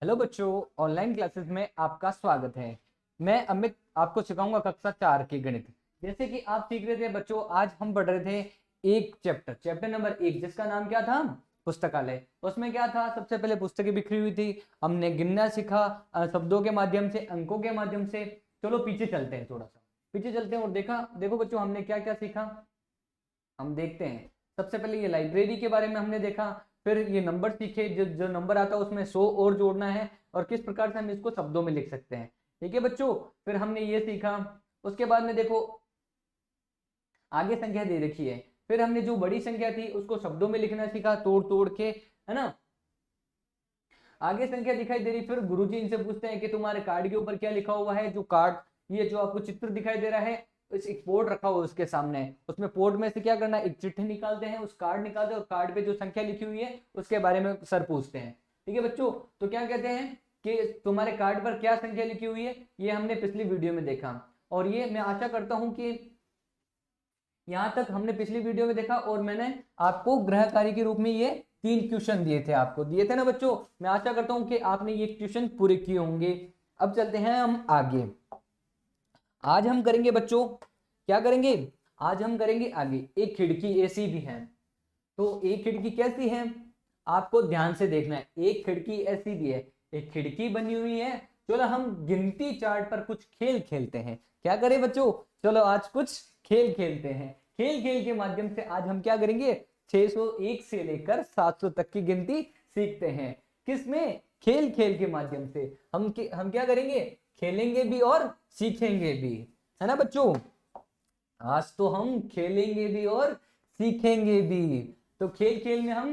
Hello बच्चों, online classes में आपका स्वागत है। मैं अमित आपको सिखाऊंगा कक्षा 4 की गणित। जैसे कि आप सीख रहे थे बच्चों, आज हम पढ़ रहे थे एक चैप्टर नंबर 1, जिसका नाम क्या था? पुस्तकालय। उसमें क्या था? सबसे पहले पुस्तकें बिखरी हुई थी, हमने गिनना सीखा शब्दों के माध्यम से, अंकों के माध्यम से। चलो पीछे चलते हैं, थोड़ा सा पीछे चलते हैं और देखो बच्चों, हमने क्या क्या सीखा हम देखते हैं। सबसे पहले ये लाइब्रेरी के बारे में हमने देखा, फिर ये नंबर सीखे, जो जो नंबर आता है उसमें 100 और जोड़ना है और किस प्रकार से हम इसको शब्दों में लिख सकते हैं। ठीक है बच्चों, फिर हमने ये सीखा। उसके बाद में देखो आगे संख्या दे रखी है, फिर हमने जो बड़ी संख्या थी उसको शब्दों में लिखना सीखा, तोड़ तोड़ के, है ना। आगे संख्या दिखाई दे रही, फिर गुरुजी इनसे पूछते हैं कि तुम्हारे कार्ड के ऊपर क्या लिखा हुआ है। जो कार्ड, ये जो आपको चित्र दिखाई दे रहा है, इस एक पोर्ट रखा हुआ है उसके सामने, उसमें पोर्ट में से क्या करना है, एक चिट्ठी निकालते हैं, उस कार्ड निकालते हैं और कार्ड पे जो संख्या लिखी हुई है उसके बारे में सर पूछते हैं। ठीक है बच्चों, तो क्या कहते हैं कि तुम्हारे कार्ड पर क्या संख्या लिखी हुई है, ये हमने पिछली वीडियो में देखा। और ये मैं आशा करता हूं कि यहां तक हमने पिछली वीडियो में देखा, और मैंने आपको गृह कार्य के रूप में ये 3 क्वेश्चन दिए थे ना बच्चों। मैं आशा करता हूं कि आपने ये क्वेश्चन पूरे किए होंगे। अब चलते हैं हम आगे। आज हम करेंगे बच्चों, क्या करेंगे? आज हम करेंगे आगे, एक खिड़की ऐसी भी है। तो एक खिड़की कैसी है, आपको ध्यान से देखना है। एक खिड़की ऐसी भी है, एक खिड़की बनी हुई है। चलो हम गिनती चार्ट पर कुछ खेल खेलते हैं। क्या करें बच्चों? चलो आज कुछ खेल खेलते हैं। खेल खेल के माध्यम से आज हम क्या करेंगे, 601 से लेकर 700 तक की गिनती सीखते हैं। किसमें? खेल खेल के माध्यम से। हम क्या करेंगे, खेलेंगे भी और सीखेंगे भी, है ना बच्चों। आज तो हम खेलेंगे भी और सीखेंगे भी। तो खेल खेल में हम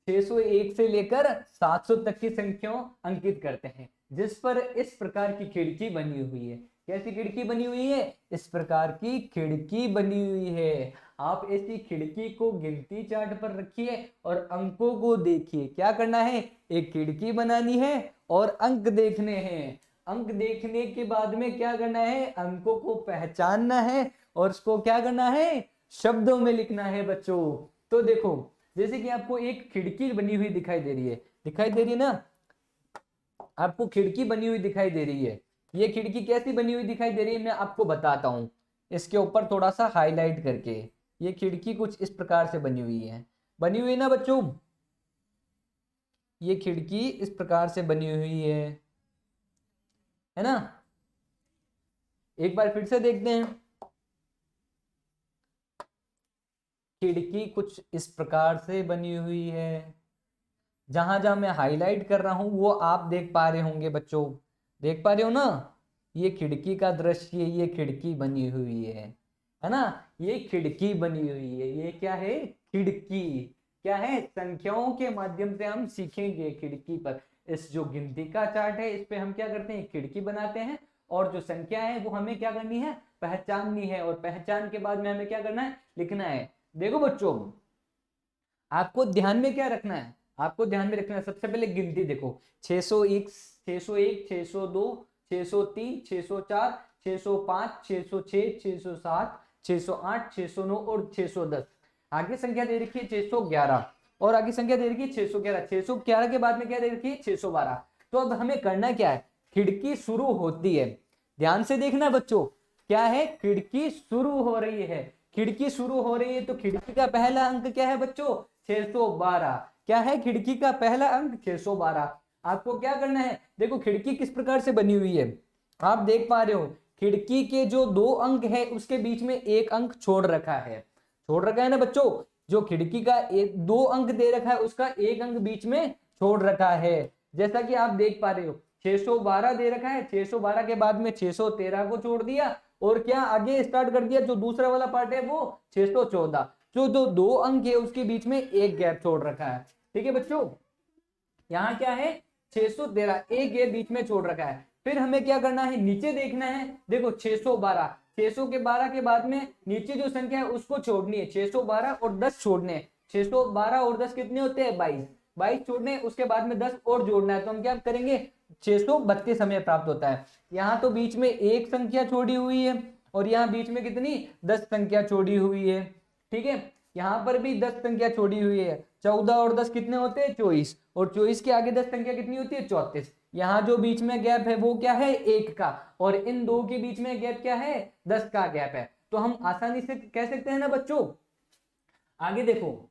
601 से लेकर 700 तक की संख्याओं अंकित करते हैं, जिस पर इस प्रकार की खिड़की बनी हुई है। कैसी खिड़की बनी हुई है? इस प्रकार की खिड़की बनी हुई है। आप ऐसी खिड़की को गिनती चार्ट पर रखिए और अंकों को देखिए। क्या करना है, एक खिड़की बनानी है और अंक देखने हैं। अंक देखने के बाद में क्या करना है, अंकों को पहचानना है और उसको क्या करना है, शब्दों में लिखना है बच्चों। तो देखो, जैसे कि आपको एक खिड़की बनी हुई दिखाई दे रही है ना, आपको खिड़की बनी हुई दिखाई दे रही है। ये खिड़की कैसी बनी हुई दिखाई दे रही है, मैं आपको बताता हूं इसके ऊपर थोड़ा सा हाईलाइट करके। ये खिड़की कुछ इस प्रकार से बनी हुई है ना बच्चों। ये खिड़की इस प्रकार से बनी हुई है ना। एक बार फिर से देखते हैं। खिड़की कुछ इस प्रकार से बनी हुई है। जहां जहां मैं हाईलाइट कर रहा हूं वो आप देख पा रहे होंगे बच्चों, देख पा रहे हो ना। ये खिड़की का दृश्य, ये खिड़की बनी हुई है ना। ये खिड़की बनी हुई है, ये क्या है, खिड़की। क्या है, संख्याओं के माध्यम से हम सीखेंगे खिड़की पर। इस जो गिनती का चार्ट है, इस पे हम क्या करते हैं, खिड़की बनाते हैं। और जो संख्या है वो हमें क्या करनी है, पहचाननी है। और पहचान के बाद में हमें क्या करना है, लिखना है। देखो बच्चों, आपको ध्यान में क्या रखना है, आपको ध्यान में रखना है सबसे पहले गिनती देखो। 601, 601, 602, 603, 604, 605, 606, 607, 608, 609 और 610। आगे संख्या दे रखी है 611, और आगे संख्या दे रखी है 611। 611 के बाद में क्या दे रखी है, 612। तो अब हमें करना क्या है, खिड़की शुरू होती है, ध्यान से देखना बच्चों। क्या है, खिड़की शुरू हो रही है। खिड़की शुरू हो रही है तो खिड़की का पहला अंक क्या है बच्चों, 612। क्या है, खिड़की का पहला अंक 612। आपको क्या करना है, देखो खिड़की किस प्रकार से बनी हुई है, आप देख पा रहे हो। खिड़की के जो 2 अंक है उसके बीच में एक अंक छोड़ रखा है ना बच्चों। जो खिड़की का 2 अंक दे रखा है उसका एक अंक बीच में छोड़ रखा है। जैसा कि आप देख पा रहे हो, 612 दे रखा है, 612 के बाद में 613 को छोड़ दिया, और क्या आगे स्टार्ट कर दिया, जो दूसरा वाला पार्ट है वो 614। जो 2 अंक है उसके बीच में एक गैप छोड़ रखा है। ठीक है बच्चों, यहाँ क्या है, 613, एक गैप बीच में छोड़ रखा है। फिर हमें क्या करना है, नीचे देखना है। देखो 612, 612 के बाद में नीचे जो संख्या है उसको छोड़नी है। 612 और 10 छोड़ने हैं। 612 और 10 कितने होते हैं, 22। 22 छोड़ने, उसके बाद में 10 और जोड़ना है, तो हम क्या करेंगे, 632 हमें प्राप्त होता है। यहाँ तो बीच में एक संख्या छोड़ी हुई है और यहाँ बीच में कितनी, 10 संख्या छोड़ी हुई है। ठीक है, यहाँ पर भी 10 संख्या छोड़ी हुई है। 14 और 10 कितने होते हैं? 24। और 24 के आगे 10 संख्या कितनी होती है? 34। यहाँ जो बीच में गैप है वो क्या है? 1 का। और इन दो के बीच में गैप क्या है? 10 का गैप है। तो हम आसानी से कह सकते हैं ना बच्चों। आगे देखो,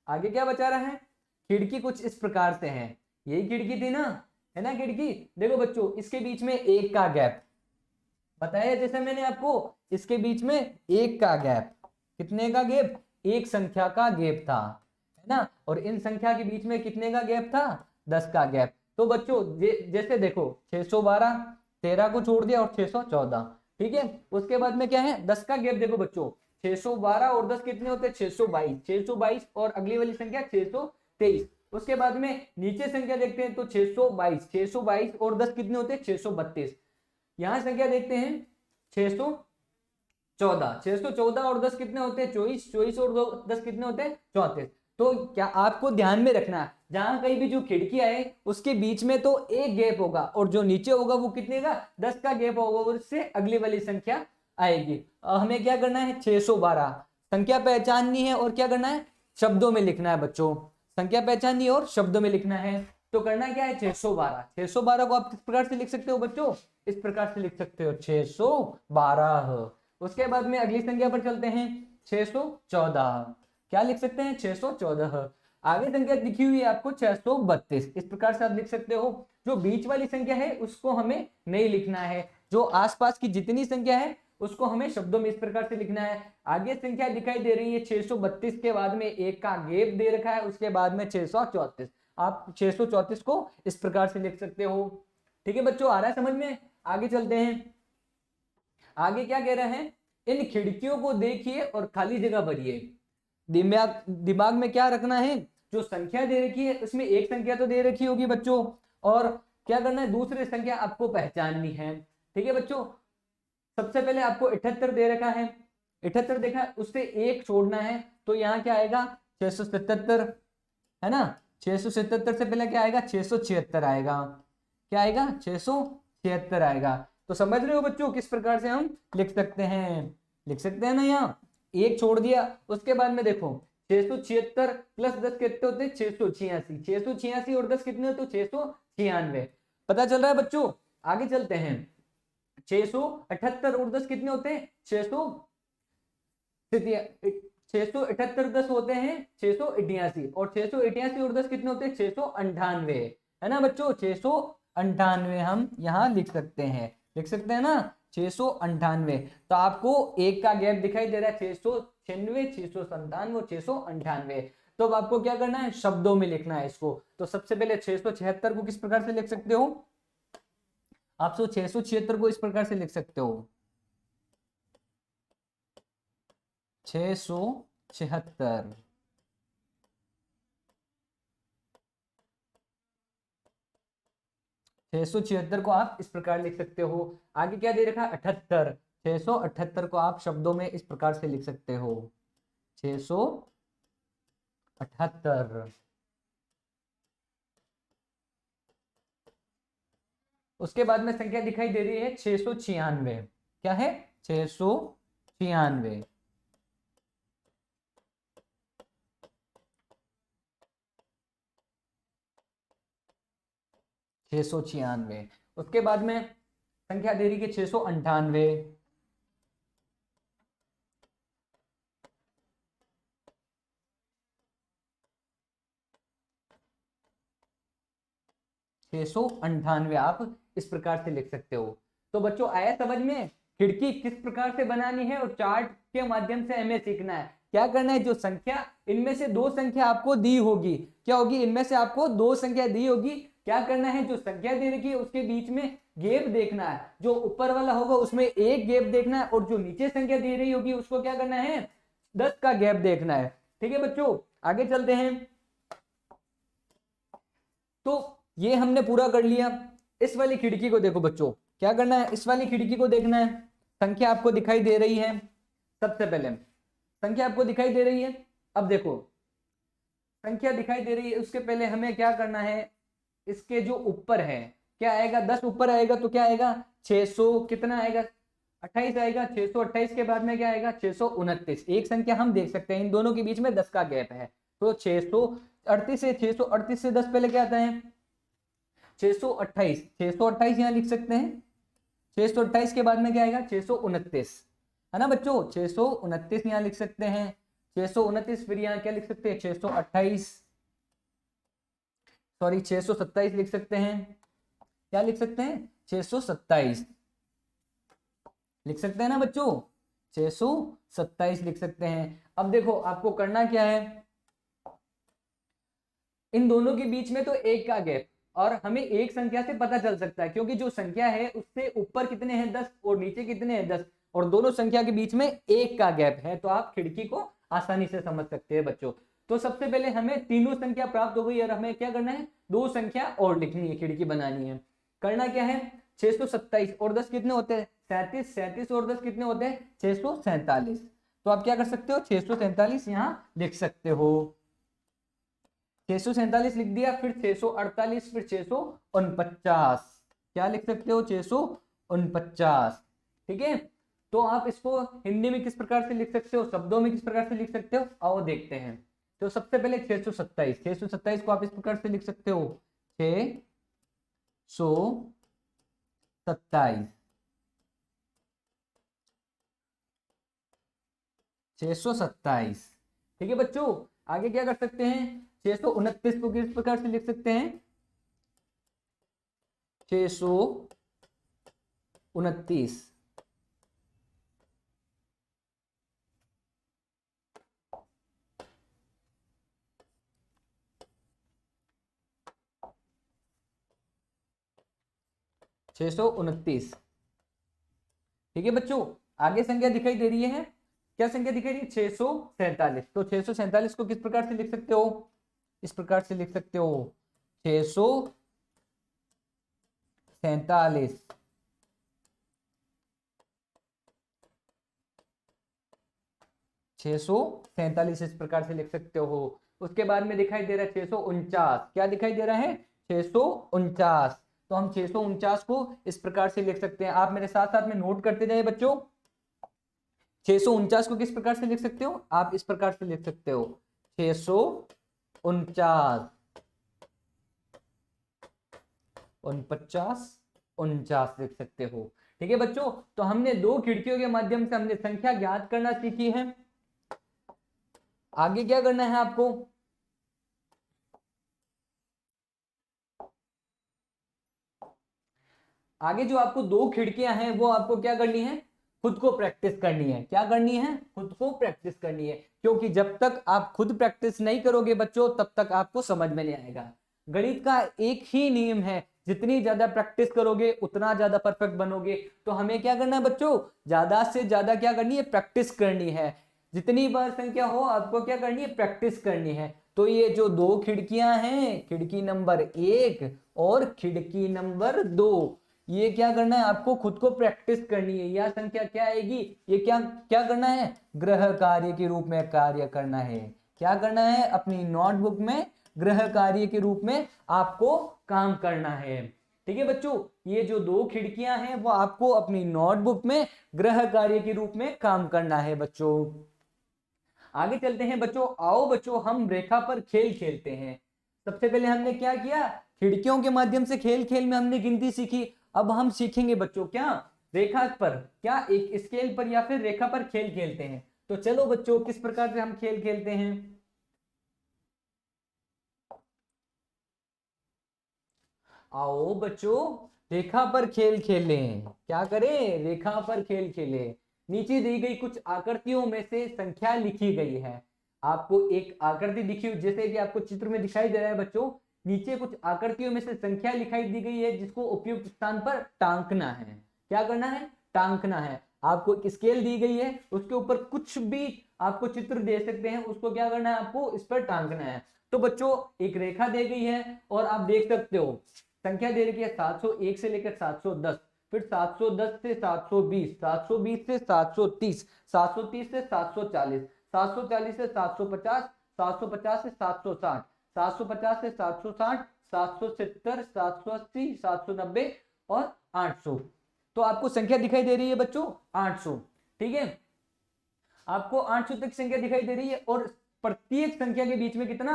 आगे क्या बचा रहा है? खिड़की कुछ इस प्रकार से है। यही खिड़की थी ना, है ना खिड़की। देखो बच्चों, इसके बीच में 1 का गैप बताया जैसे मैंने आपको, इसके बीच में 1 का गैप। कितने का गैप? एक संख्या का गैप था, है ना। और इन संख्या के बीच में कितने का गैप था? 10 का गैप। तो बच्चों जैसे देखो 612, 13 को छोड़ दिया और 614, ठीक है। उसके बाद में क्या है? 10 का गैप। देखो बच्चों 612 और 10 कितने होते हैं? 622। 622 और अगली वाली संख्या 623। उसके बाद में नीचे संख्या देखते हैं तो 622। 622 और 10 कितने होते हैं? 632। यहां संख्या देखते हैं 614। 614 और 10 कितने होते हैं? 24। 24 और 10 कितने होते हैं? 34। तो क्या आपको ध्यान में रखना है, जहां कहीं भी जो खिड़की आए उसके बीच में तो एक गैप होगा, और जो नीचे होगा वो कितने का? 10 का गैप होगा, और उससे अगली वाली संख्या आएगी। हमें क्या करना है? 612 संख्या पहचाननी है, और क्या करना है? शब्दों में लिखना है बच्चों। संख्या पहचाननी है और शब्दों में लिखना है। तो करना क्या है? 612। 612 को आप किस प्रकार से लिख सकते हो बच्चों? इस प्रकार से लिख सकते हो, 612। उसके बाद में अगली संख्या पर चलते हैं, 614। क्या लिख सकते हैं? 614। आगे संख्या लिखी हुई है आपको 632। इस प्रकार से आप लिख सकते हो। जो बीच वाली संख्या है उसको हमें नहीं लिखना है, जो आसपास की जितनी संख्या है उसको हमें शब्दों में इस प्रकार से लिखना है। आगे संख्या दिखाई दे रही है 632 के बाद में 1 का गैप दे रखा है, उसके बाद में 634। आप 634 को इस प्रकार से लिख सकते हो। ठीक है बच्चों, आ रहा है समझ में? आगे चलते हैं। आगे क्या कह रहे हैं? इन खिड़कियों को देखिए और खाली जगह भरिए। दिमाग में क्या रखना है? जो संख्या दे रखी है उसमें एक संख्या तो दे रखी होगी बच्चों, और क्या करना है? दूसरी संख्या आपको पहचाननी है। ठीक है बच्चों, सबसे पहले आपको 78 दे रखा है। 78 देखा है, उससे एक छोड़ना है, तो यहाँ क्या आएगा? 677, है ना। 677 से पहले क्या आएगा? 676 आएगा। क्या आएगा? 676 आएगा। तो समझ रहे हो बच्चों किस प्रकार से हम लिख सकते हैं? लिख सकते हैं ना। यहाँ एक छोड़ दिया, उसके बाद में देखो 676 प्लस 10 कितने होते हैं? 686। 686 और 10 कितने होते? 696। पता चल रहा है बच्चों? आगे चलते हैं। 678 और 10 कितने होते हैं? 678 10 होते हैं 688, और 688 और 10 कितने होते हैं? 698, है ना बच्चों। 698 हम यहाँ लिख सकते हैं। लिख सकते हैं ना, 698। तो आपको एक का गैप दिखाई दे रहा है, 696, 697 और 698। तो अब आपको क्या करना है? शब्दों में लिखना है इसको। तो सबसे पहले 676 को किस प्रकार से लिख सकते हो? आप 676 को इस प्रकार से लिख सकते हो, 676। 676 को आप इस प्रकार लिख सकते हो। आगे क्या दे रखा है? 78। 678 को आप शब्दों में इस प्रकार से लिख सकते हो, 678। उसके बाद में संख्या दिखाई दे रही है 696। क्या है? 696। 696। उसके बाद में संख्या दे रही है 698। 698 आप इस प्रकार से लिख सकते हो। तो बच्चों आया समझ में? खिड़की किस प्रकार से बनानी है, और चार्ट के माध्यम से हमें सीखना है। क्या करना है? जो संख्या, इनमें से दो संख्या आपको दी होगी। क्या होगी? इनमें से आपको दो संख्या दी होगी। क्या करना है? जो संख्या दे रखी है उसके बीच में गैप देखना है। जो ऊपर वाला होगा उसमें एक गैप देखना है, और जो नीचे संख्या दे रही होगी उसको क्या करना है? 10 का गैप देखना है। ठीक है बच्चों, आगे चलते हैं। तो ये हमने पूरा कर लिया। इस वाली खिड़की को देखो बच्चों, क्या करना है? इस वाली खिड़की को देखना है। संख्या आपको दिखाई दे रही है। सबसे पहले संख्या आपको दिखाई दे रही है। अब देखो संख्या दिखाई दे रही है, उसके पहले हमें क्या करना है? इसके जो ऊपर है क्या आएगा? 10 ऊपर आएगा तो क्या आएगा? 600 कितना आएगा? 28 आएगा, 628 के बाद में क्या आएगा 629। एक संख्या हम देख सकते हैं इन दोनों के बीच में 10 का गैप है, तो 638 से 638 से 10 पहले क्या आता है 628, 628 यहाँ लिख सकते हैं। 628 के बाद में क्या आएगा 629, है ना बच्चों, 629 यहाँ लिख सकते हैं। 629 फिर यहाँ क्या लिख सकते हैं 628, सॉरी 627 लिख सकते हैं। क्या लिख सकते हैं 627 लिख सकते हैं ना बच्चों, 627 लिख सकते हैं। अब देखो आपको करना क्या है, इन दोनों के बीच में तो एक का गैप, और हमें एक संख्या से पता चल सकता है क्योंकि जो संख्या है उससे ऊपर कितने हैं 10 और नीचे कितने हैं 10, और दोनों संख्या के बीच में एक का गैप है, तो आप खिड़की को आसानी से समझ सकते हैं बच्चों। तो सबसे पहले हमें तीनों संख्या प्राप्त हो गई और हमें क्या करना है दो संख्या और लिखनी है, खिड़की बनानी है। करना क्या है 627 और 10 कितने होते हैं 37, 37 और 10 कितने होते हैं 647। तो आप क्या कर सकते हो 647 यहाँ लिख सकते हो। 647 लिख दिया, फिर 648, फिर 649, क्या लिख सकते हो 649। ठीक है, तो आप इसको हिंदी में किस प्रकार से लिख सकते हो, शब्दों में किस प्रकार से लिख सकते हो, आओ देखते हैं। तो सबसे पहले 627, 627 को आप इस प्रकार से लिख सकते हो 627, 627। ठीक है बच्चों, आगे क्या कर सकते हैं 629 को किस प्रकार से लिख सकते हैं 629, ठीक है बच्चों। आगे संख्या दिखाई दे रही है, क्या संख्या दिखाई रही है 647। तो 647 को किस प्रकार से लिख सकते हो, इस प्रकार से लिख सकते हो 647, 647 इस प्रकार से लिख सकते हो। उसके बाद में दिखाई दे रहा है 649, क्या दिखाई दे रहा है 649। तो हम 649 को इस प्रकार से लिख सकते हैं, आप मेरे साथ साथ में नोट करते जाइए बच्चों। 649 को किस प्रकार से लिख सकते हो, आप इस प्रकार से लिख सकते हो 649, 49, 49 लिख सकते हो। ठीक है बच्चों, तो हमने दो खिड़कियों के माध्यम से हमने संख्या ज्ञात करना सीखी है। आगे क्या करना है आपको, आगे जो आपको दो खिड़कियां हैं वो आपको क्या करनी है खुद को प्रैक्टिस करनी है। क्या करनी है खुद को प्रैक्टिस करनी है, क्योंकि जब तक आप खुद प्रैक्टिस नहीं करोगे बच्चों तब तक आपको समझ में नहीं आएगा। गणित का एक ही नियम है, जितनी ज्यादा प्रैक्टिस करोगे उतना ज्यादा परफेक्ट बनोगे। तो हमें क्या करना है बच्चों, ज्यादा से ज्यादा क्या करनी है प्रैक्टिस करनी है। जितनी बार संख्या हो आपको क्या करनी है प्रैक्टिस करनी है। तो ये जो दो खिड़कियां हैं, खिड़की नंबर 1 और खिड़की नंबर 2, ये क्या करना है आपको खुद को प्रैक्टिस करनी है। यह संख्या क्या आएगी, ये क्या क्या करना है गृह कार्य के रूप में कार्य करना है। क्या करना है अपनी नोटबुक में गृह कार्य के रूप में आपको काम करना है। ठीक है बच्चों, ये जो दो खिड़कियां हैं वो आपको अपनी नोटबुक में गृह कार्य के रूप में काम करना है बच्चों। आगे चलते हैं बच्चों, आओ बच्चों हम रेखा पर खेल खेलते हैं। सबसे पहले हमने क्या किया, खिड़कियों के माध्यम से खेल खेल में हमने गिनती सीखी। अब हम सीखेंगे बच्चों क्या रेखा पर, क्या एक स्केल पर या फिर रेखा पर खेल खेलते हैं। तो चलो बच्चों किस प्रकार से हम खेल खेलते हैं, आओ बच्चों रेखा पर खेल खेलें। क्या करें रेखा पर खेल खेलें। नीचे दी गई कुछ आकृतियों में से संख्या लिखी गई है। आपको एक आकृति दिखी जैसे कि आपको चित्र में दिखाई दे रहा है बच्चों, नीचे कुछ आकृतियों में से संख्या लिखाई दी गई है जिसको उपयुक्त स्थान पर टांकना है। क्या करना है टांकना है। आपको एक स्केल दी गई है, उसके ऊपर कुछ भी आपको चित्र दे सकते हैं, उसको क्या करना है आपको इस पर टांकना है। तो बच्चों एक रेखा दे गई है और आप देख सकते हो संख्या दे रखी है 701 से लेकर 710, फिर 710 से 720, 720 से 730, 730 से 740, 740 से 750, 750 से 760, 750 से 760, 770, 780, 790 और 800। तो आपको संख्या दिखाई दे रही है बच्चों 800, ठीक है, आपको 800 तक संख्या दिखाई दे रही है और प्रत्येक संख्या के बीच में कितना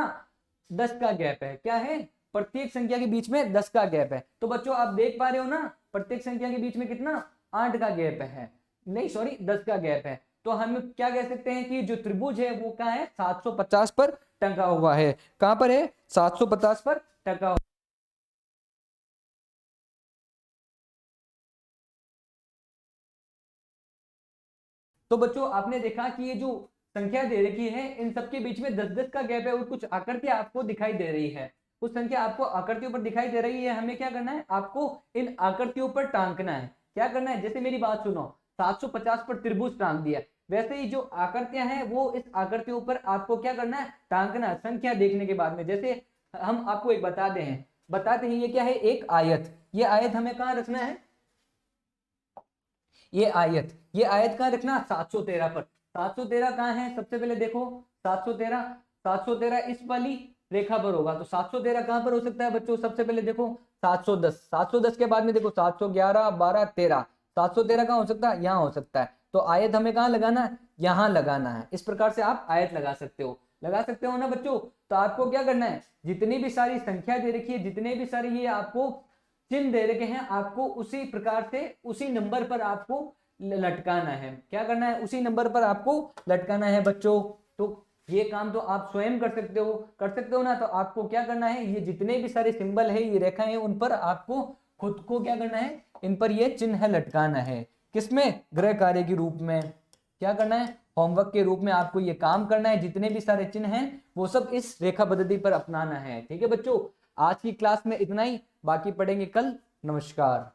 10 का गैप है। क्या है, प्रत्येक संख्या के बीच में 10 का गैप है। तो बच्चों आप देख पा रहे हो ना, प्रत्येक संख्या के बीच में कितना 8 का गैप है, नहीं सॉरी 10 का गैप है। तो हम क्या कह सकते हैं कि जो त्रिभुज है वो क्या है 750 पर टंगा हुआ है। कहां पर है 750 पर टंगा हुआ। तो बच्चों आपने देखा कि ये जो संख्या दे रखी है इन सबके बीच में 10-10 का गैप है और कुछ आकृतियां आपको दिखाई दे रही है, कुछ संख्या आपको आकृतियों पर दिखाई दे रही है। हमें क्या करना है, आपको इन आकृतियों पर टांकना है। क्या करना है, जैसे मेरी बात सुनो, 750 पर त्रिभुज टांग दिया, वैसे ही जो आकृतियां हैं वो इस आकृतियों पर आपको क्या करना है, टांकना है संख्या देखने के बाद में। जैसे हम आपको एक बताते हैं ये क्या है, एक आयत। ये आयत हमें कहाँ रखना है, ये आयत कहाँ रखना 713 पर। 713 कहाँ है, सबसे पहले देखो 713 इस वाली रेखा पर होगा। तो 713 कहां पर हो सकता है बच्चों, सबसे पहले देखो 710 के बाद में देखो 711 12 13, 713 कहां हो सकता है, यहां हो सकता है। तो आयत हमें कहां लगाना है, यहां लगाना है। इस प्रकार से आप आयत लगा सकते हो ना बच्चों। तो आपको क्या करना है, जितनी भी सारी संख्या दे रखी है, जितने भी सारे ये आपको चिन्ह दे रखे हैं, आपको उसी प्रकार से उसी नंबर पर आपको लटकाना है। क्या करना है, उसी नंबर पर आपको लटकाना है बच्चों। तो ये काम तो आप स्वयं कर सकते हो ना। तो आपको क्या करना है, ये जितने भी सारे सिंबल है, ये रेखाएं हैं, उन पर आपको खुद को क्या करना है, इन पर ये चिन्ह लटकाना है। किसमें, गृह कार्य के रूप में। क्या करना है, होमवर्क के रूप में आपको ये काम करना है। जितने भी सारे चिन्ह हैं वो सब इस रेखा पद्धति पर अपनाना है। ठीक है बच्चों, आज की क्लास में इतना ही, बाकी पढ़ेंगे कल। नमस्कार।